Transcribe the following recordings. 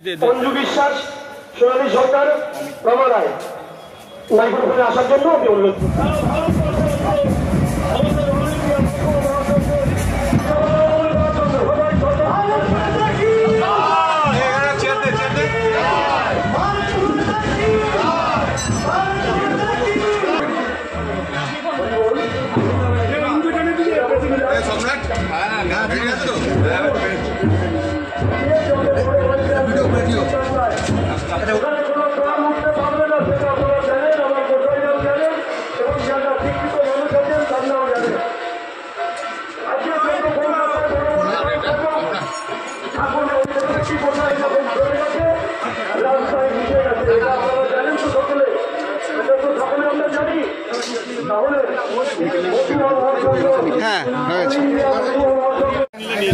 অঞ্জু বিশ্বাস, সোনালী সরকার, রমা রায় মাইক্রোফোনে আসার জন্য আমি অনুরোধ করছি।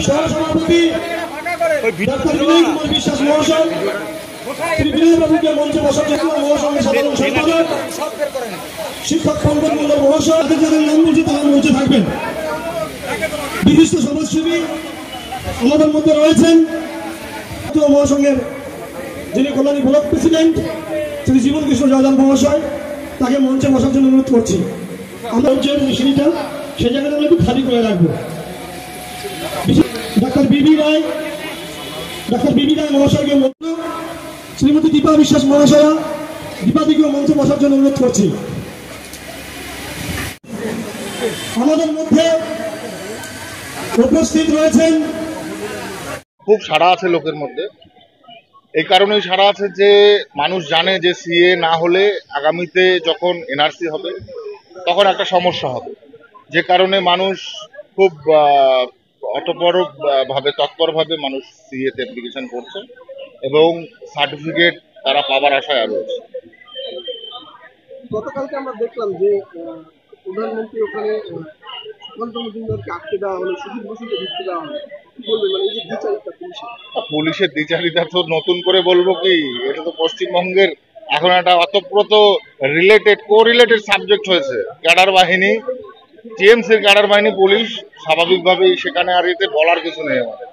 সহসভাপতি ডক্টর বিনয় কুমার বিশ্বাস মহাশয়, শ্রী বিনয় বাবুকে মঞ্চে বসার জন্য মহাসংঘের সাধারণ সম্পাদক শিক্ষক পঙ্কজ মন্ডল মহাশয়, যাদের নাম বলছি তারা মঞ্চে থাকবেন। বিশিষ্ট সমাজসেবী আমাদের মধ্যে রয়েছেন মহাসংঘের যিনি কল্যাণী ব্লক প্রেসিডেন্ট শ্রী জীবন কৃষ্ণ জয়দান মহাশয়, তাকে মঞ্চে বসার জন্য অনুরোধ করছি। আমরা যে সিঁড়িটা সে জায়গাটা আমরা একটু খালি করে রাখবো। ডাক্তার বিবি রায় মহাশয়কে শ্রীমতী দীপা বিশ্বাস মহাশয়া, দীপাদিকেও মঞ্চে বসার জন্য অনুরোধ করছি। আমাদের মধ্যে উপস্থিত রয়েছেন, খুব সাড়া আছে লোকের মধ্যে। এই কারণেই সাড়া আছে যে মানুষ জানে যে সিএ না হলে আগামীতে যখন এনআরসি হবে তখন একটা সমস্যা হবে, যে কারণে মানুষ খুব তৎপরভাবে মানুষ সিএ তে অ্যাপ্লিকেশন করছে এবং সার্টিফিকেট তারা পাবার আশায় রয়েছে। গতকালকে আমরা দেখলাম যে প্রধানমন্ত্রী ওখানে আটকে দেওয়া হলো, সুদীপ বসুকে ঢুকতে দেওয়া হলো। পুলিশের দ্বিচারিতা তো নতুন করে বলবো কি, এটা তো পশ্চিমবঙ্গের এখন একটা অতপ্রত কোরিলেটেড সাবজেক্ট হয়েছে। ক্যাডার বাহিনী, টিএমসির ক্যাডার বাহিনী, পুলিশ, স্বাভাবিকভাবেই সেখানে আর এতে বলার কিছু নেই আমাদের।